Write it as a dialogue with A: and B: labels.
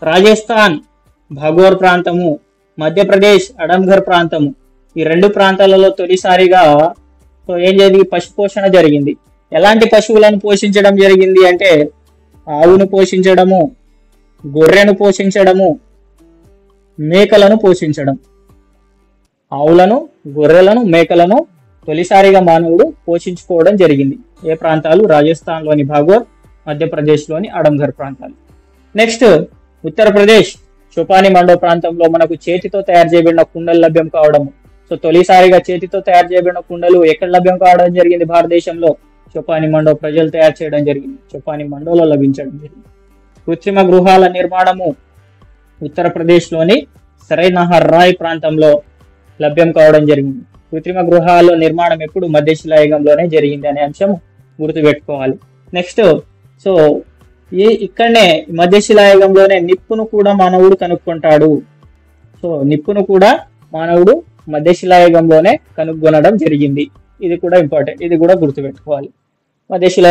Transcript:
A: రాజస్థాన్ భాగోర్ ప్రాంతము, మధ్యప్రదేశ్ అడంఘర్ ప్రాంతము, ఈ రెండు ప్రాంతాలలో తొలిసారిగా ఏం జరిగింది, పశు పోషణ జరిగింది. ఎలాంటి పశువులను పోషించడం జరిగింది అంటే ఆవును పోషించడము, గొర్రెను పోషించడము, మేకలను పోషించడం. ఆవులను, గొర్రెలను, మేకలను తొలిసారిగా మానవుడు పోషించుకోవడం జరిగింది. ఏ ప్రాంతాలు? రాజస్థాన్లోని భాగోర్, మధ్యప్రదేశ్లోని అడంఘర్ ప్రాంతాలు. నెక్స్ట్ ఉత్తరప్రదేశ్ చొపాని మండో ప్రాంతంలో మనకు చేతితో తయారు చేయబడిన కుండలు లభ్యం కావడము. సో తొలిసారిగా చేతితో తయారు చేయబడిన కుండలు ఎక్కడ లభ్యం కావడం జరిగింది? భారతదేశంలో చొపాని మండో ప్రజలు తయారు చేయడం జరిగింది. చొపాని మండోలో లభించడం జరిగింది. కృత్రిమ గృహాల నిర్మాణము ఉత్తరప్రదేశ్లోని సరైనహర్ రాయ్ ప్రాంతంలో లభ్యం కావడం జరిగింది. కృత్రిమ గృహాల నిర్మాణం ఎప్పుడు? మధ్యశిలాయుగంలోనే జరిగింది అనే అంశం గుర్తుపెట్టుకోవాలి. నెక్స్ట్ సో ఇక్కడనే మధ్యశిలాయుగంలోనే నిప్పును కూడా మానవుడు కనుక్కుంటాడు. సో నిప్పును కూడా మానవుడు మధ్యశిలాయుగంలోనే కనుగొనడం జరిగింది. ఇది కూడా ఇంపార్టెంట్, ఇది కూడా గుర్తుపెట్టుకోవాలి. మధ్యశిలా